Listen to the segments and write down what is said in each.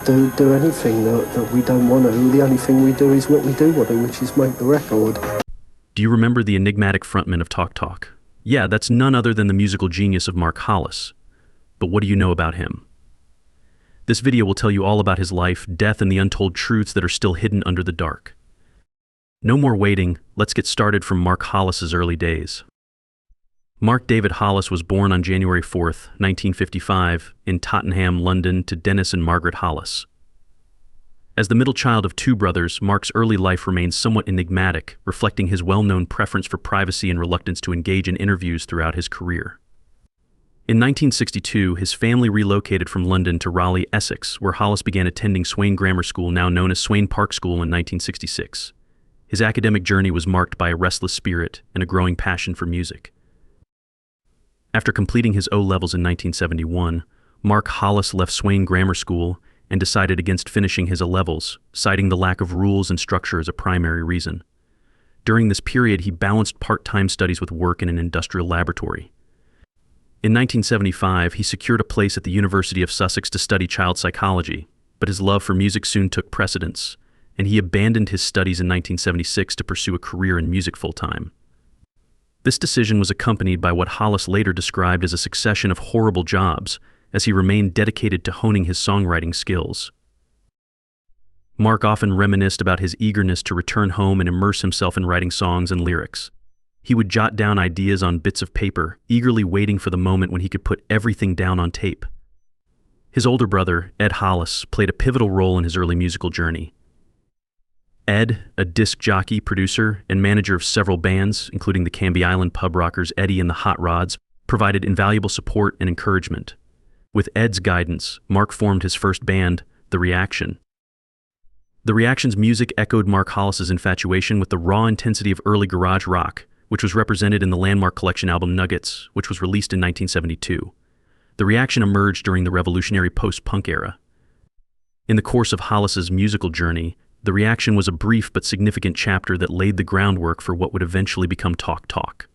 do anything that we don't want to. The only thing we do is what we do want to, which is make the record. Do you remember the enigmatic frontman of Talk Talk? Yeah, that's none other than the musical genius of Mark Hollis. But what do you know about him? This video will tell you all about his life, death, and the untold truths that are still hidden under the dark. No more waiting, let's get started from Mark Hollis's early days. Mark David Hollis was born on January 4th, 1955, in Tottenham, London, to Dennis and Margaret Hollis. As the middle child of two brothers, Mark's early life remains somewhat enigmatic, reflecting his well-known preference for privacy and reluctance to engage in interviews throughout his career. In 1962, his family relocated from London to Raleigh, Essex, where Hollis began attending Swain Grammar School, now known as Swain Park School, in 1966. His academic journey was marked by a restless spirit and a growing passion for music. After completing his O-levels in 1971, Mark Hollis left Swain Grammar School and decided against finishing his A-levels, citing the lack of rules and structure as a primary reason. During this period, he balanced part-time studies with work in an industrial laboratory. In 1975, he secured a place at the University of Sussex to study child psychology, but his love for music soon took precedence, and he abandoned his studies in 1976 to pursue a career in music full-time. This decision was accompanied by what Hollis later described as a succession of horrible jobs, as he remained dedicated to honing his songwriting skills. Mark often reminisced about his eagerness to return home and immerse himself in writing songs and lyrics. He would jot down ideas on bits of paper, eagerly waiting for the moment when he could put everything down on tape. His older brother, Ed Hollis, played a pivotal role in his early musical journey. Ed, a disc jockey, producer, and manager of several bands, including the Canby Island pub rockers Eddie and the Hot Rods, provided invaluable support and encouragement. With Ed's guidance, Mark formed his first band, The Reaction. The Reaction's music echoed Mark Hollis's infatuation with the raw intensity of early garage rock, which was represented in the landmark collection album Nuggets, which was released in 1972. The Reaction emerged during the revolutionary post-punk era. In the course of Hollis's musical journey, The Reaction was a brief but significant chapter that laid the groundwork for what would eventually become Talk Talk.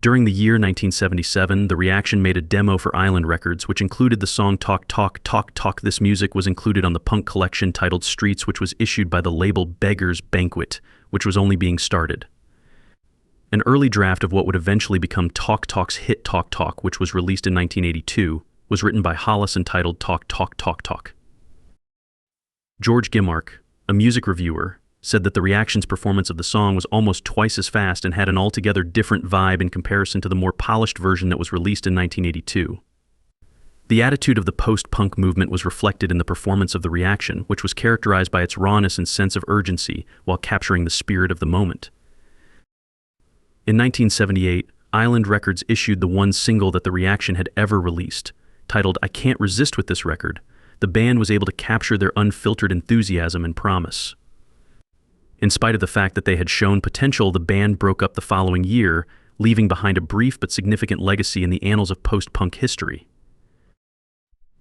During the year 1977, The Reaction made a demo for Island Records, which included the song Talk Talk, Talk Talk. This music was included on the punk collection titled Streets, which was issued by the label Beggars Banquet, which was only being started. An early draft of what would eventually become Talk Talk's hit Talk Talk, which was released in 1982, was written by Hollis entitled Talk Talk, Talk Talk. George Gimmark, a music reviewer, said that The Reaction's performance of the song was almost twice as fast and had an altogether different vibe in comparison to the more polished version that was released in 1982. The attitude of the post-punk movement was reflected in the performance of The Reaction, which was characterized by its rawness and sense of urgency while capturing the spirit of the moment. In 1978, Island Records issued the one single that The Reaction had ever released. Titled I Can't Resist with this record, the band was able to capture their unfiltered enthusiasm and promise. In spite of the fact that they had shown potential, the band broke up the following year, leaving behind a brief but significant legacy in the annals of post-punk history.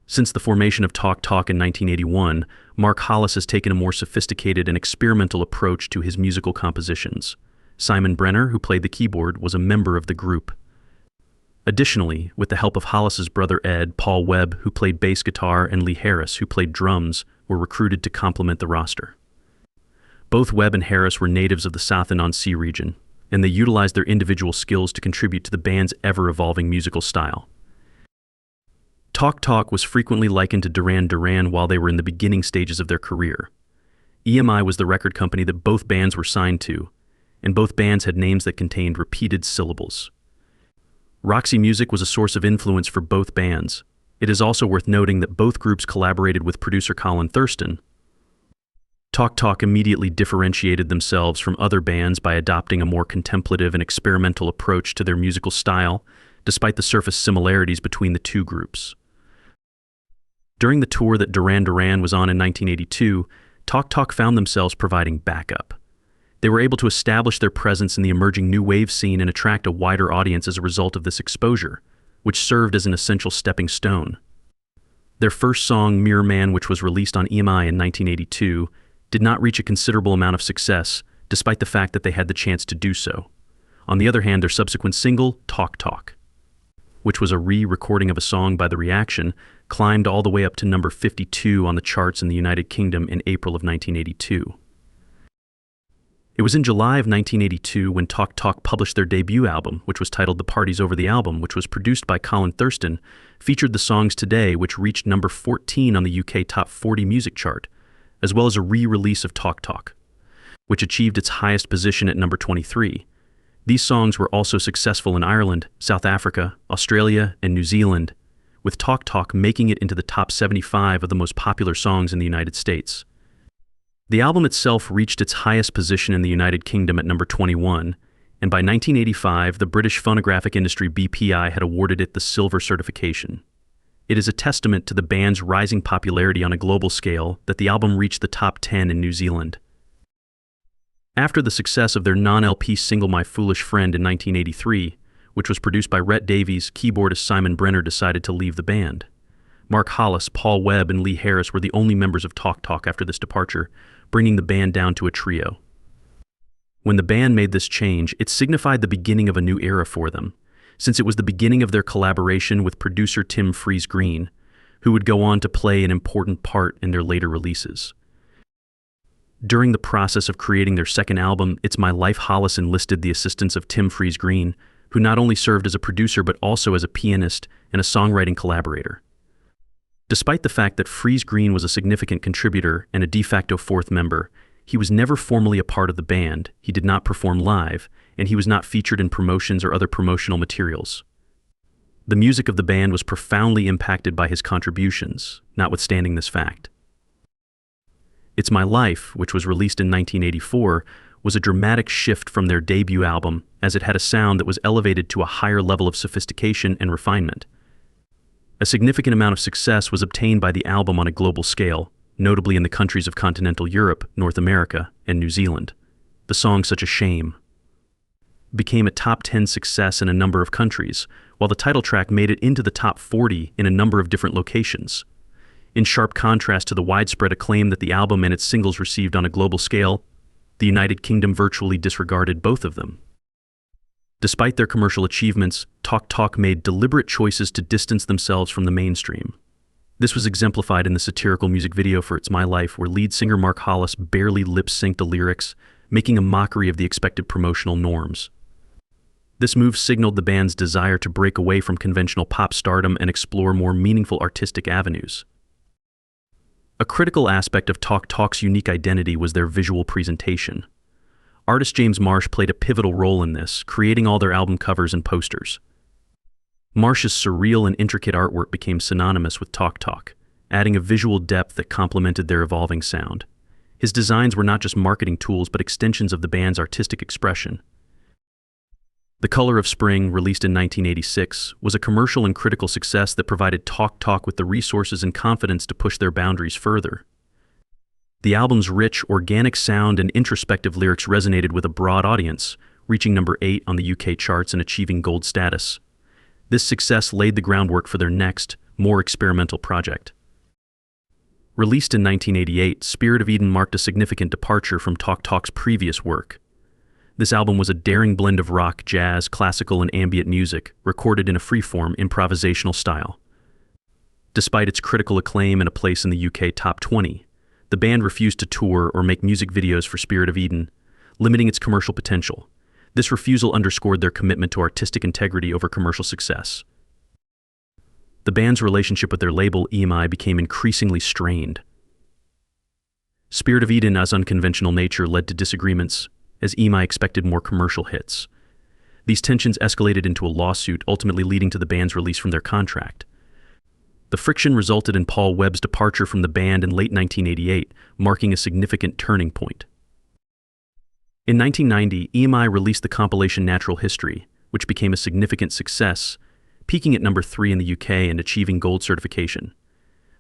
Since the formation of Talk Talk in 1981, Mark Hollis has taken a more sophisticated and experimental approach to his musical compositions. Simon Brenner, who played the keyboard, was a member of the group. Additionally, with the help of Hollis's brother Ed, Paul Webb, who played bass guitar, and Lee Harris, who played drums, were recruited to complement the roster. Both Webb and Harris were natives of the Southend-on-Sea region, and they utilized their individual skills to contribute to the band's ever-evolving musical style. Talk Talk was frequently likened to Duran Duran while they were in the beginning stages of their career. EMI was the record company that both bands were signed to, and both bands had names that contained repeated syllables. Roxy Music was a source of influence for both bands. It is also worth noting that both groups collaborated with producer Colin Thurston. Talk Talk immediately differentiated themselves from other bands by adopting a more contemplative and experimental approach to their musical style, despite the surface similarities between the two groups. During the tour that Duran Duran was on in 1982, Talk Talk found themselves providing backup. They were able to establish their presence in the emerging new wave scene and attract a wider audience as a result of this exposure, which served as an essential stepping stone. Their first song, Mirror Man, which was released on EMI in 1982, did not reach a considerable amount of success, despite the fact that they had the chance to do so. On the other hand, their subsequent single, Talk Talk, which was a re-recording of a song by The Reaction, climbed all the way up to number 52 on the charts in the United Kingdom in April of 1982. It was in July of 1982 when Talk Talk published their debut album, which was titled The Party's Over the Album, which was produced by Colin Thurston, featured the songs Today, which reached number 14 on the UK Top 40 music chart, as well as a re-release of Talk Talk, which achieved its highest position at number 23. These songs were also successful in Ireland, South Africa, Australia, and New Zealand, with Talk Talk making it into the top 75 of the most popular songs in the United States. The album itself reached its highest position in the United Kingdom at number 21, and by 1985, the British phonographic industry BPI had awarded it the silver certification. It is a testament to the band's rising popularity on a global scale that the album reached the top 10 in New Zealand. After the success of their non-LP single My Foolish Friend in 1983, which was produced by Rhett Davies, keyboardist Simon Brenner decided to leave the band. Mark Hollis, Paul Webb, and Lee Harris were the only members of Talk Talk after this departure, bringing the band down to a trio. When the band made this change, it signified the beginning of a new era for them, since it was the beginning of their collaboration with producer Tim Fries-Green, who would go on to play an important part in their later releases. During the process of creating their second album, It's My Life, Hollis enlisted the assistance of Tim Fries-Green, who not only served as a producer but also as a pianist and a songwriting collaborator. Despite the fact that Fries-Green was a significant contributor and a de facto fourth member, he was never formally a part of the band, he did not perform live, and he was not featured in promotions or other promotional materials. The music of the band was profoundly impacted by his contributions, notwithstanding this fact. It's My Life, which was released in 1984, was a dramatic shift from their debut album, as it had a sound that was elevated to a higher level of sophistication and refinement. A significant amount of success was obtained by the album on a global scale, notably in the countries of continental Europe, North America, and New Zealand. The song Such a Shame became a top 10 success in a number of countries, while the title track made it into the top 40 in a number of different locations. In sharp contrast to the widespread acclaim that the album and its singles received on a global scale, the United Kingdom virtually disregarded both of them. Despite their commercial achievements, Talk Talk made deliberate choices to distance themselves from the mainstream. This was exemplified in the satirical music video for It's My Life, where lead singer Mark Hollis barely lip-synced the lyrics, making a mockery of the expected promotional norms. This move signaled the band's desire to break away from conventional pop stardom and explore more meaningful artistic avenues. A critical aspect of Talk Talk's unique identity was their visual presentation. Artist James Marsh played a pivotal role in this, creating all their album covers and posters. Marsh's surreal and intricate artwork became synonymous with Talk Talk, adding a visual depth that complemented their evolving sound. His designs were not just marketing tools but extensions of the band's artistic expression. The Color of Spring, released in 1986, was a commercial and critical success that provided Talk Talk with the resources and confidence to push their boundaries further. The album's rich, organic sound and introspective lyrics resonated with a broad audience, reaching number 8 on the UK charts and achieving gold status. This success laid the groundwork for their next, more experimental project. Released in 1988, Spirit of Eden marked a significant departure from Talk Talk's previous work. This album was a daring blend of rock, jazz, classical, and ambient music, recorded in a freeform, improvisational style. Despite its critical acclaim and a place in the UK Top 20, the band refused to tour or make music videos for Spirit of Eden, limiting its commercial potential. This refusal underscored their commitment to artistic integrity over commercial success. The band's relationship with their label, EMI, became increasingly strained. Spirit of Eden's unconventional nature led to disagreements, as EMI expected more commercial hits. These tensions escalated into a lawsuit, ultimately leading to the band's release from their contract. The friction resulted in Paul Webb's departure from the band in late 1988, marking a significant turning point. In 1990, EMI released the compilation Natural History, which became a significant success, peaking at number 3 in the UK and achieving gold certification.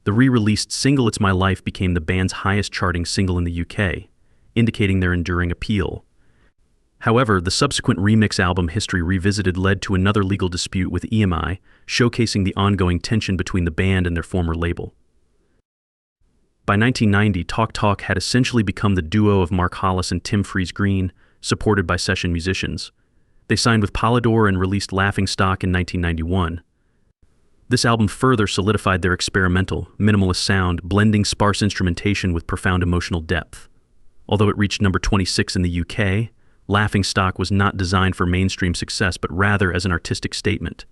The re-released single It's My Life became the band's highest-charting single in the UK, indicating their enduring appeal. However, the subsequent remix album History Revisited led to another legal dispute with EMI, showcasing the ongoing tension between the band and their former label. By 1990, Talk Talk had essentially become the duo of Mark Hollis and Tim Fries-Green, supported by session musicians. They signed with Polydor and released Laughing Stock in 1991, This album further solidified their experimental, minimalist sound, blending sparse instrumentation with profound emotional depth. Although it reached number 26 in the UK, Laughingstock was not designed for mainstream success but rather as an artistic statement.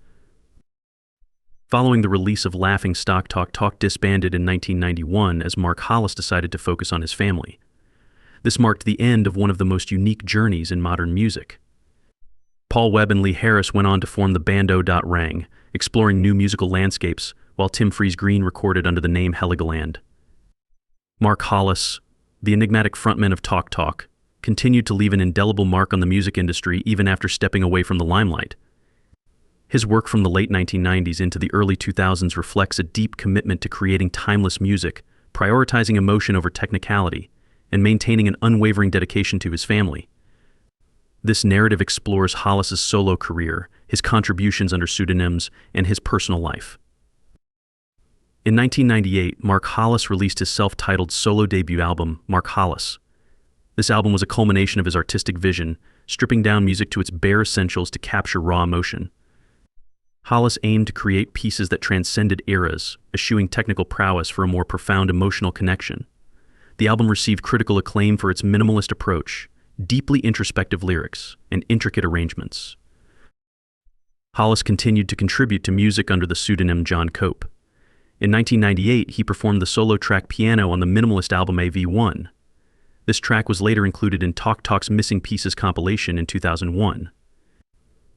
Following the release of Laughingstock, Talk Talk disbanded in 1991 as Mark Hollis decided to focus on his family. This marked the end of one of the most unique journeys in modern music. Paul Webb and Lee Harris went on to form the band O.Rang, exploring new musical landscapes, while Tim Fries-Green recorded under the name Heligoland. Mark Hollis, the enigmatic frontman of Talk Talk, continued to leave an indelible mark on the music industry even after stepping away from the limelight. His work from the late 1990s into the early 2000s reflects a deep commitment to creating timeless music, prioritizing emotion over technicality, and maintaining an unwavering dedication to his family. This narrative explores Hollis's solo career, his contributions under pseudonyms, and his personal life. In 1998, Mark Hollis released his self-titled solo debut album, Mark Hollis. This album was a culmination of his artistic vision, stripping down music to its bare essentials to capture raw emotion. Hollis aimed to create pieces that transcended eras, eschewing technical prowess for a more profound emotional connection. The album received critical acclaim for its minimalist approach, deeply introspective lyrics, and intricate arrangements. Hollis continued to contribute to music under the pseudonym John Cope. In 1998, he performed the solo track Piano on the minimalist album AV1. This track was later included in Talk Talk's Missing Pieces compilation in 2001.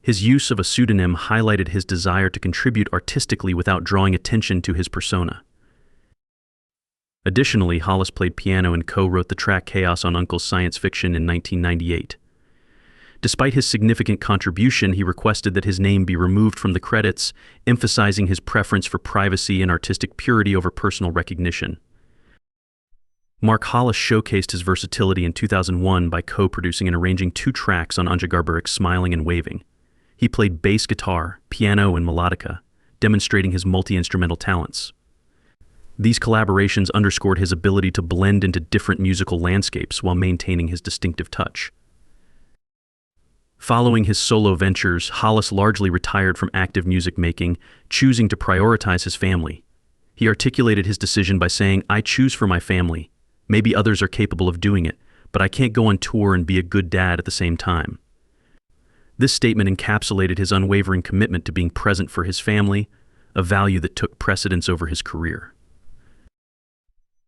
His use of a pseudonym highlighted his desire to contribute artistically without drawing attention to his persona. Additionally, Hollis played piano and co-wrote the track Chaos on Uncle's Science Fiction in 1998. Despite his significant contribution, he requested that his name be removed from the credits, emphasizing his preference for privacy and artistic purity over personal recognition. Mark Hollis showcased his versatility in 2001 by co-producing and arranging 2 tracks on Anja Garbarik's Smiling and Waving. He played bass guitar, piano, and melodica, demonstrating his multi-instrumental talents. These collaborations underscored his ability to blend into different musical landscapes while maintaining his distinctive touch. Following his solo ventures, Hollis largely retired from active music making, choosing to prioritize his family. He articulated his decision by saying, "I choose for my family. Maybe others are capable of doing it, but I can't go on tour and be a good dad at the same time." This statement encapsulated his unwavering commitment to being present for his family, a value that took precedence over his career.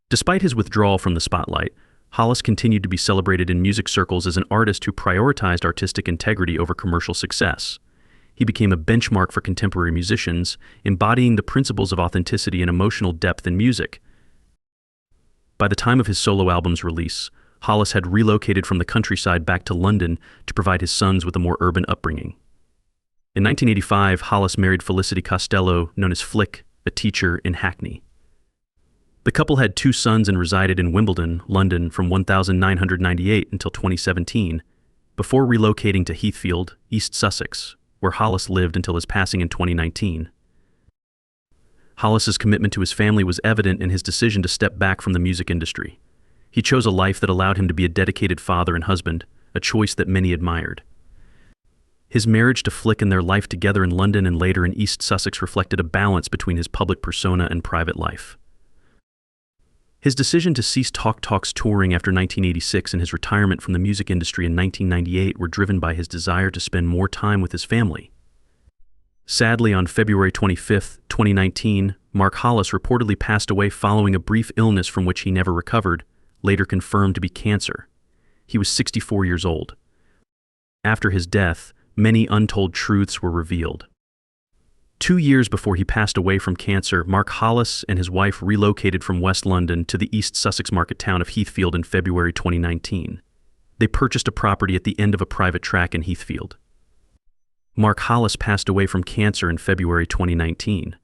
Despite his withdrawal from the spotlight, Hollis continued to be celebrated in music circles as an artist who prioritized artistic integrity over commercial success. He became a benchmark for contemporary musicians, embodying the principles of authenticity and emotional depth in music. By the time of his solo album's release, Hollis had relocated from the countryside back to London to provide his sons with a more urban upbringing. In 1985, Hollis married Felicity Costello, known as Flick, a teacher in Hackney. The couple had 2 sons and resided in Wimbledon, London from 1998 until 2017, before relocating to Heathfield, East Sussex, where Hollis lived until his passing in 2019. Hollis's commitment to his family was evident in his decision to step back from the music industry. He chose a life that allowed him to be a dedicated father and husband, a choice that many admired. His marriage to Flick and their life together in London and later in East Sussex reflected a balance between his public persona and private life. His decision to cease Talk Talk's touring after 1986 and his retirement from the music industry in 1998 were driven by his desire to spend more time with his family. Sadly, on February 25, 2019, Mark Hollis reportedly passed away following a brief illness from which he never recovered, later confirmed to be cancer. He was 64 years old. After his death, many untold truths were revealed. 2 years before he passed away from cancer, Mark Hollis and his wife relocated from West London to the East Sussex market town of Heathfield in February 2019. They purchased a property at the end of a private track in Heathfield. Mark Hollis passed away from cancer in February 2019.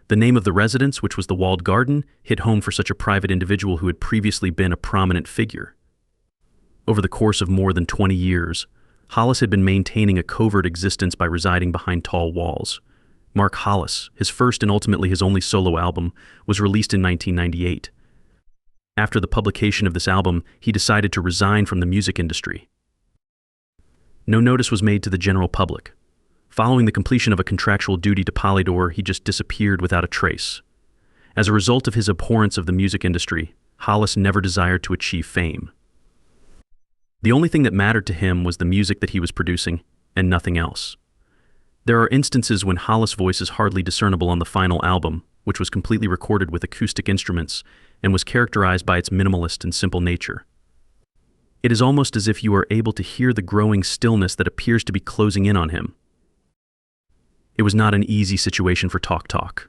The name of the residence, which was the Walled Garden, hit home for such a private individual who had previously been a prominent figure. Over the course of more than 20 years, Hollis had been maintaining a covert existence by residing behind tall walls. Mark Hollis, his first and ultimately his only solo album, was released in 1998. After the publication of this album, he decided to resign from the music industry. No notice was made to the general public. Following the completion of a contractual duty to Polydor, he just disappeared without a trace. As a result of his abhorrence of the music industry, Hollis never desired to achieve fame. The only thing that mattered to him was the music that he was producing, and nothing else. There are instances when Hollis' voice is hardly discernible on the final album, which was completely recorded with acoustic instruments and was characterized by its minimalist and simple nature. It is almost as if you are able to hear the growing stillness that appears to be closing in on him. It was not an easy situation for Talk Talk.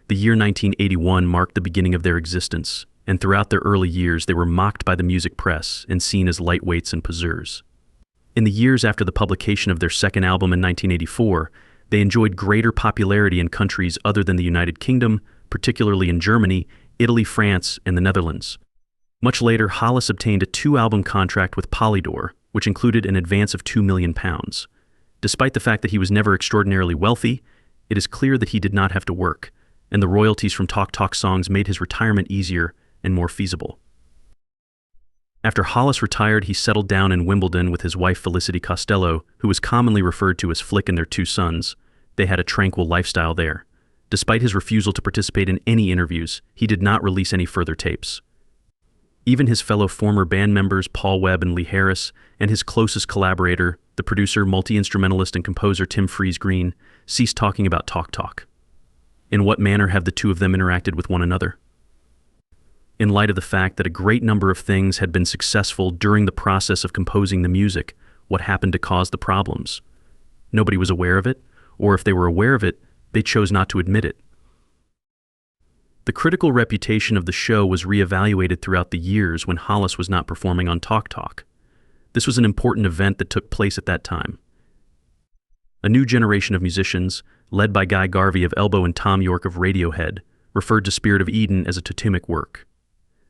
The year 1981 marked the beginning of their existence, and throughout their early years they were mocked by the music press and seen as lightweights and poseurs. In the years after the publication of their second album in 1984, they enjoyed greater popularity in countries other than the United Kingdom, particularly in Germany, Italy, France, and the Netherlands. Much later, Hollis obtained a 2-album contract with Polydor, which included an advance of £2 million. Despite the fact that he was never extraordinarily wealthy, it is clear that he did not have to work, and the royalties from Talk Talk songs made his retirement easier and more feasible. After Hollis retired, he settled down in Wimbledon with his wife Felicity Costello, who was commonly referred to as Flick, and their 2 sons. They had a tranquil lifestyle there. Despite his refusal to participate in any interviews, he did not release any further tapes. Even his fellow former band members Paul Webb and Lee Harris, and his closest collaborator, the producer, multi-instrumentalist, and composer Tim Freeze-Green, ceased talking about Talk Talk. In what manner have the 2 of them interacted with one another? In light of the fact that a great number of things had been successful during the process of composing the music, what happened to cause the problems? Nobody was aware of it, or if they were aware of it, they chose not to admit it. The critical reputation of the show was reevaluated throughout the years when Hollis was not performing on Talk Talk. This was an important event that took place at that time. A new generation of musicians, led by Guy Garvey of Elbow and Tom York of Radiohead, referred to Spirit of Eden as a totemic work.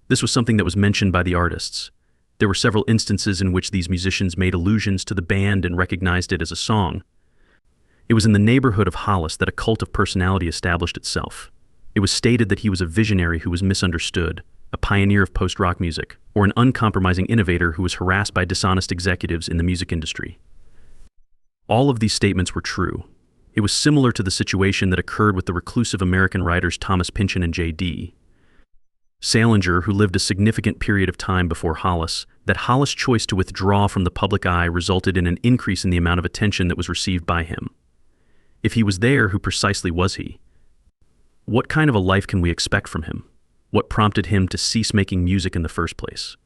This was something that was mentioned by the artists. There were several instances in which these musicians made allusions to the band and recognized it as a song. It was in the neighborhood of Hollis that a cult of personality established itself. It was stated that he was a visionary who was misunderstood, a pioneer of post-rock music, or an uncompromising innovator who was harassed by dishonest executives in the music industry. All of these statements were true. It was similar to the situation that occurred with the reclusive American writers Thomas Pynchon and J.D. Salinger, who lived a significant period of time before Hollis, that Hollis' choice to withdraw from the public eye resulted in an increase in the amount of attention that was received by him. If he was there, who precisely was he? What kind of a life can we expect from him? What prompted him to cease making music in the first place?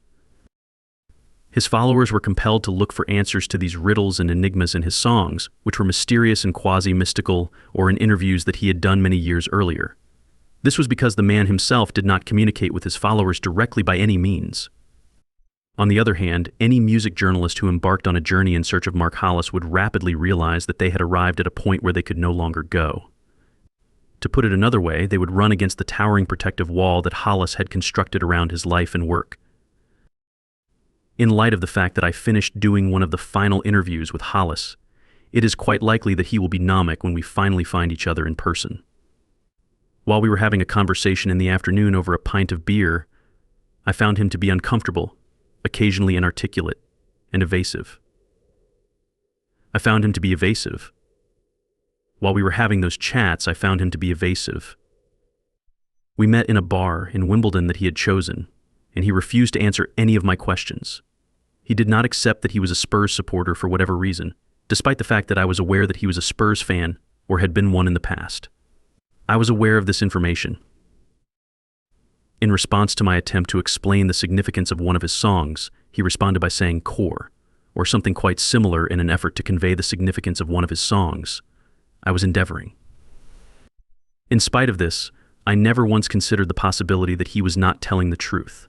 His followers were compelled to look for answers to these riddles and enigmas in his songs, which were mysterious and quasi-mystical, or in interviews that he had done many years earlier. This was because the man himself did not communicate with his followers directly by any means. On the other hand, any music journalist who embarked on a journey in search of Mark Hollis would rapidly realize that they had arrived at a point where they could no longer go. To put it another way, they would run against the towering protective wall that Hollis had constructed around his life and work. In light of the fact that I finished doing one of the final interviews with Hollis, it is quite likely that he will be nomic when we finally find each other in person. While we were having a conversation in the afternoon over a pint of beer, I found him to be uncomfortable, occasionally inarticulate, and evasive. While we were having those chats, I found him to be evasive. We met in a bar in Wimbledon that he had chosen, and he refused to answer any of my questions. He did not accept that he was a Spurs supporter for whatever reason, despite the fact that I was aware that he was a Spurs fan or had been one in the past. I was aware of this information. In response to my attempt to explain the significance of one of his songs, he responded by saying core, or something quite similar in an effort to convey the significance of one of his songs. I was endeavoring. In spite of this, I never once considered the possibility that he was not telling the truth.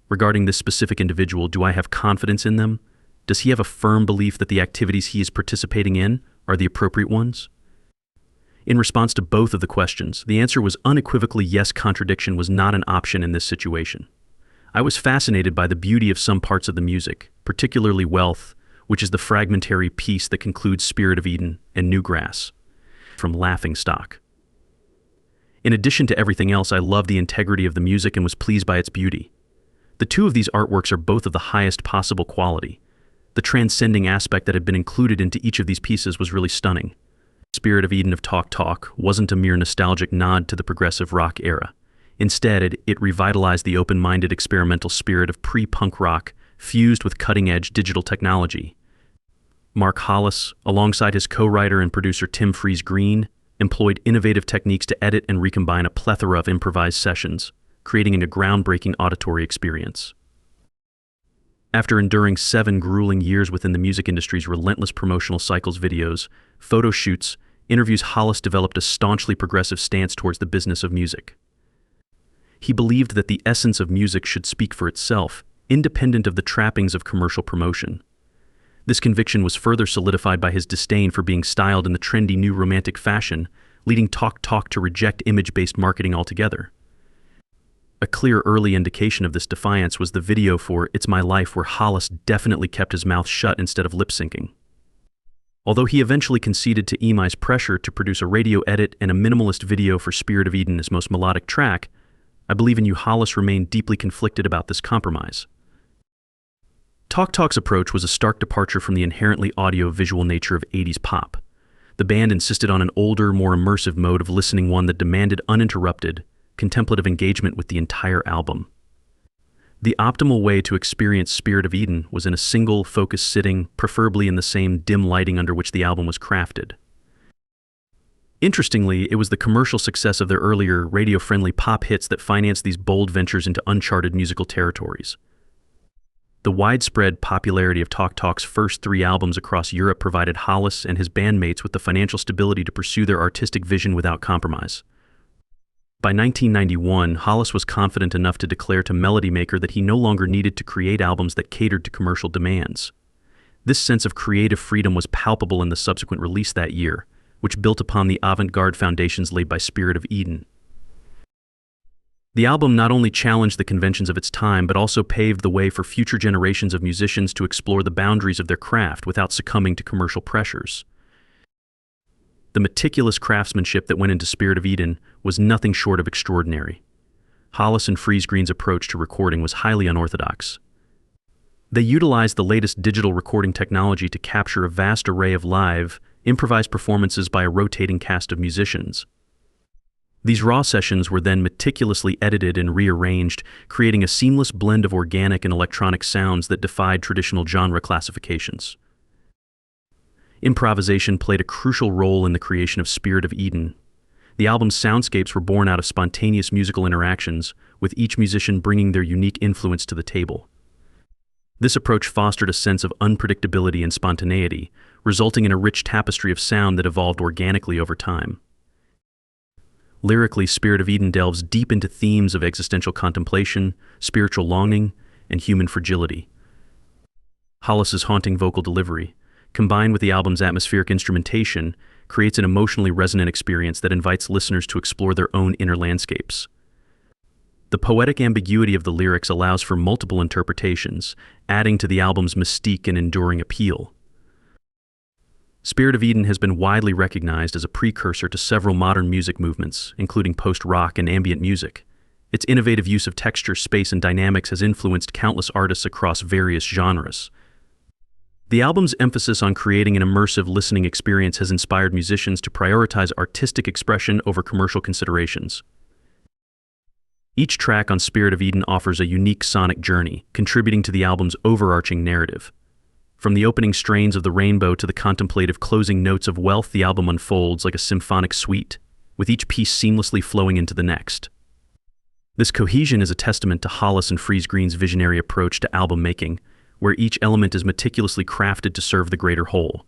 Regarding this specific individual, do I have confidence in them? Does he have a firm belief that the activities he is participating in are the appropriate ones? In response to both of the questions, the answer was unequivocally yes. Contradiction was not an option in this situation. I was fascinated by the beauty of some parts of the music, particularly Wealth, which is the fragmentary piece that concludes Spirit of Eden and New Grass, from Laughing Stock. In addition to everything else, I loved the integrity of the music and was pleased by its beauty. The 2 of these artworks are both of the highest possible quality. The transcending aspect that had been included into each of these pieces was really stunning. Spirit of Eden of Talk Talk wasn't a mere nostalgic nod to the progressive rock era. Instead, it revitalized the open-minded experimental spirit of pre-punk rock fused with cutting-edge digital technology. Mark Hollis, alongside his co-writer and producer Tim Fries-Green, employed innovative techniques to edit and recombine a plethora of improvised sessions, creating a groundbreaking auditory experience. After enduring 7 grueling years within the music industry's relentless promotional cycles, videos, photo shoots, interviews, Hollis developed a staunchly progressive stance towards the business of music. He believed that the essence of music should speak for itself, independent of the trappings of commercial promotion. This conviction was further solidified by his disdain for being styled in the trendy new romantic fashion, leading Talk Talk to reject image-based marketing altogether. A clear early indication of this defiance was the video for It's My Life, where Hollis definitely kept his mouth shut instead of lip-syncing. Although he eventually conceded to EMI's pressure to produce a radio edit and a minimalist video for Spirit of Eden, his most melodic track, I Believe in You, Hollis remained deeply conflicted about this compromise. Talk Talk's approach was a stark departure from the inherently audio-visual nature of 80s pop. The band insisted on an older, more immersive mode of listening, one that demanded uninterrupted, contemplative engagement with the entire album. The optimal way to experience Spirit of Eden was in a single, focused sitting, preferably in the same dim lighting under which the album was crafted. Interestingly, it was the commercial success of their earlier, radio-friendly pop hits that financed these bold ventures into uncharted musical territories. The widespread popularity of Talk Talk's first 3 albums across Europe provided Hollis and his bandmates with the financial stability to pursue their artistic vision without compromise. By 1991, Hollis was confident enough to declare to Melody Maker that he no longer needed to create albums that catered to commercial demands. This sense of creative freedom was palpable in the subsequent release that year, which built upon the avant-garde foundations laid by Spirit of Eden. The album not only challenged the conventions of its time, but also paved the way for future generations of musicians to explore the boundaries of their craft without succumbing to commercial pressures. The meticulous craftsmanship that went into Spirit of Eden was nothing short of extraordinary. Hollis and Fries-Green's approach to recording was highly unorthodox. They utilized the latest digital recording technology to capture a vast array of live, improvised performances by a rotating cast of musicians. These raw sessions were then meticulously edited and rearranged, creating a seamless blend of organic and electronic sounds that defied traditional genre classifications. Improvisation played a crucial role in the creation of Spirit of Eden. The album's soundscapes were born out of spontaneous musical interactions, with each musician bringing their unique influence to the table. This approach fostered a sense of unpredictability and spontaneity, resulting in a rich tapestry of sound that evolved organically over time. Lyrically, Spirit of Eden delves deep into themes of existential contemplation, spiritual longing, and human fragility. Hollis's haunting vocal delivery, combined with the album's atmospheric instrumentation, creates an emotionally resonant experience that invites listeners to explore their own inner landscapes. The poetic ambiguity of the lyrics allows for multiple interpretations, adding to the album's mystique and enduring appeal. Spirit of Eden has been widely recognized as a precursor to several modern music movements, including post-rock and ambient music. Its innovative use of texture, space, and dynamics has influenced countless artists across various genres. The album's emphasis on creating an immersive listening experience has inspired musicians to prioritize artistic expression over commercial considerations. Each track on Spirit of Eden offers a unique sonic journey, contributing to the album's overarching narrative. From the opening strains of The Rainbow to the contemplative closing notes of Wealth, the album unfolds like a symphonic suite, with each piece seamlessly flowing into the next. This cohesion is a testament to Hollis and Fries-Green's visionary approach to album making, where each element is meticulously crafted to serve the greater whole.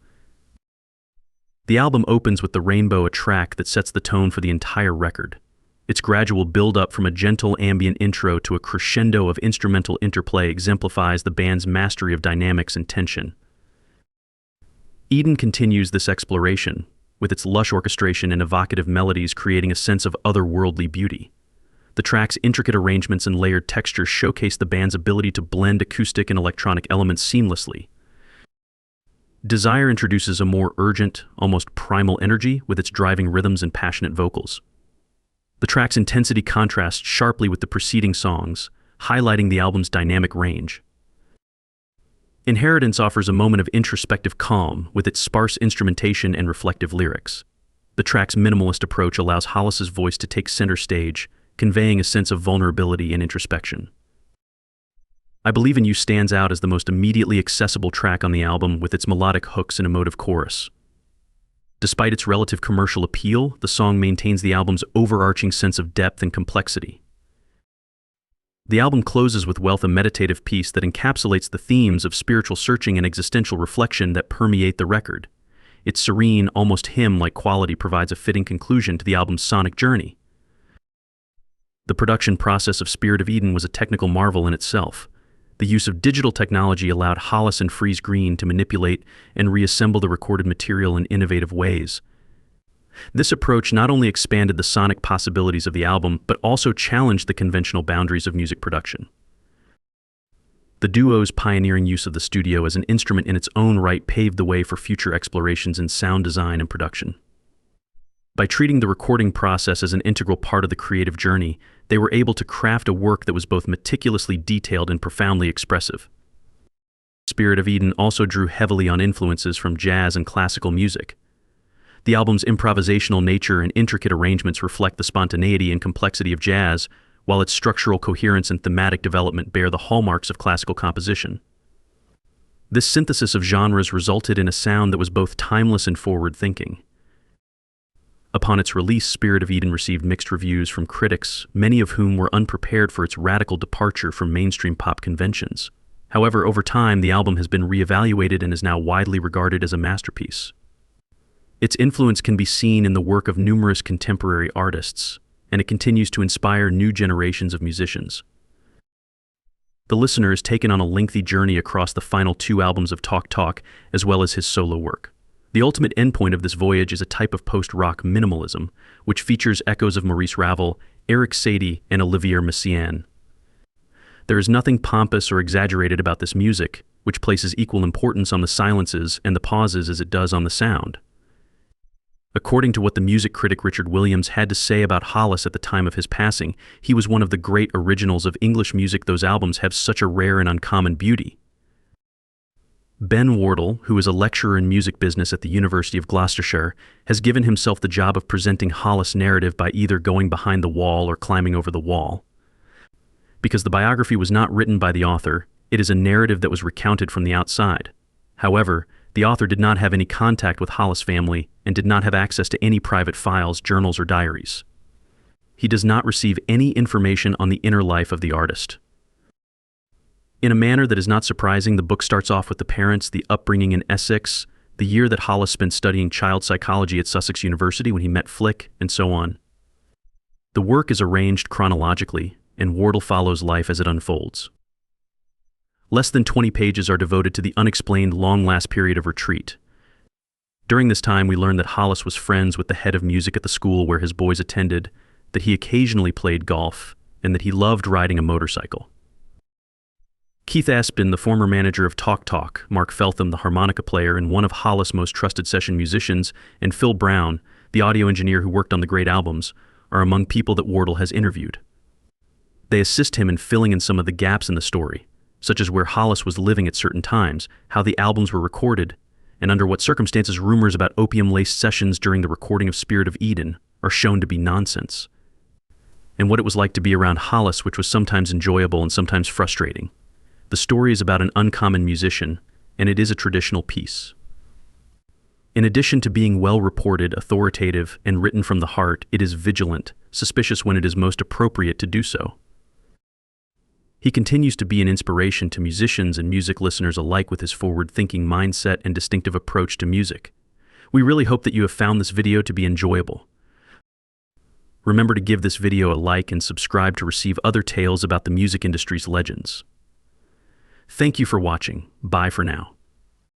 The album opens with The Rainbow, a track that sets the tone for the entire record. Its gradual build-up from a gentle ambient intro to a crescendo of instrumental interplay exemplifies the band's mastery of dynamics and tension. Eden continues this exploration, with its lush orchestration and evocative melodies creating a sense of otherworldly beauty. The track's intricate arrangements and layered textures showcase the band's ability to blend acoustic and electronic elements seamlessly. Desire introduces a more urgent, almost primal energy with its driving rhythms and passionate vocals. The track's intensity contrasts sharply with the preceding songs, highlighting the album's dynamic range. Inheritance offers a moment of introspective calm with its sparse instrumentation and reflective lyrics. The track's minimalist approach allows Hollis's voice to take center stage, conveying a sense of vulnerability and introspection. I Believe in You stands out as the most immediately accessible track on the album with its melodic hooks and emotive chorus. Despite its relative commercial appeal, the song maintains the album's overarching sense of depth and complexity. The album closes with Wealth, a meditative piece that encapsulates the themes of spiritual searching and existential reflection that permeate the record. Its serene, almost hymn-like quality provides a fitting conclusion to the album's sonic journey. The production process of Spirit of Eden was a technical marvel in itself. The use of digital technology allowed Hollis and Freeze Green to manipulate and reassemble the recorded material in innovative ways. This approach not only expanded the sonic possibilities of the album, but also challenged the conventional boundaries of music production. The duo's pioneering use of the studio as an instrument in its own right paved the way for future explorations in sound design and production. By treating the recording process as an integral part of the creative journey, they were able to craft a work that was both meticulously detailed and profoundly expressive. Spirit of Eden also drew heavily on influences from jazz and classical music. The album's improvisational nature and intricate arrangements reflect the spontaneity and complexity of jazz, while its structural coherence and thematic development bear the hallmarks of classical composition. This synthesis of genres resulted in a sound that was both timeless and forward-thinking. Upon its release, Spirit of Eden received mixed reviews from critics, many of whom were unprepared for its radical departure from mainstream pop conventions. However, over time, the album has been reevaluated and is now widely regarded as a masterpiece. Its influence can be seen in the work of numerous contemporary artists, and it continues to inspire new generations of musicians. The listener is taken on a lengthy journey across the final 2 albums of Talk Talk, as well as his solo work. The ultimate endpoint of this voyage is a type of post-rock minimalism, which features echoes of Maurice Ravel, Eric Satie, and Olivier Messiaen. There is nothing pompous or exaggerated about this music, which places equal importance on the silences and the pauses as it does on the sound. According to what the music critic Richard Williams had to say about Hollis at the time of his passing, he was one of the great originals of English music. Those albums have such a rare and uncommon beauty. Ben Wardle, who is a lecturer in music business at the University of Gloucestershire, has given himself the job of presenting Hollis' narrative by either going behind the wall or climbing over the wall. Because the biography was not written by the author, it is a narrative that was recounted from the outside. However, the author did not have any contact with Hollis' family and did not have access to any private files, journals, or diaries. He does not receive any information on the inner life of the artist. In a manner that is not surprising, the book starts off with the parents, the upbringing in Essex, the year that Hollis spent studying child psychology at Sussex University when he met Flick, and so on. The work is arranged chronologically, and Wardle follows life as it unfolds. Less than 20 pages are devoted to the unexplained long-last period of retreat. During this time, we learn that Hollis was friends with the head of music at the school where his boys attended, that he occasionally played golf, and that he loved riding a motorcycle. Keith Aspin, the former manager of Talk Talk, Mark Feltham, the harmonica player and one of Hollis' most trusted session musicians, and Phil Brown, the audio engineer who worked on the great albums, are among people that Wardle has interviewed. They assist him in filling in some of the gaps in the story, such as where Hollis was living at certain times, how the albums were recorded, and under what circumstances rumors about opium-laced sessions during the recording of Spirit of Eden are shown to be nonsense, and what it was like to be around Hollis, which was sometimes enjoyable and sometimes frustrating. The story is about an uncommon musician, and it is a traditional piece. In addition to being well-reported, authoritative, and written from the heart, it is vigilant, suspicious when it is most appropriate to do so. He continues to be an inspiration to musicians and music listeners alike with his forward-thinking mindset and distinctive approach to music. We really hope that you have found this video to be enjoyable. Remember to give this video a like and subscribe to receive other tales about the music industry's legends. Thank you for watching. Bye for now.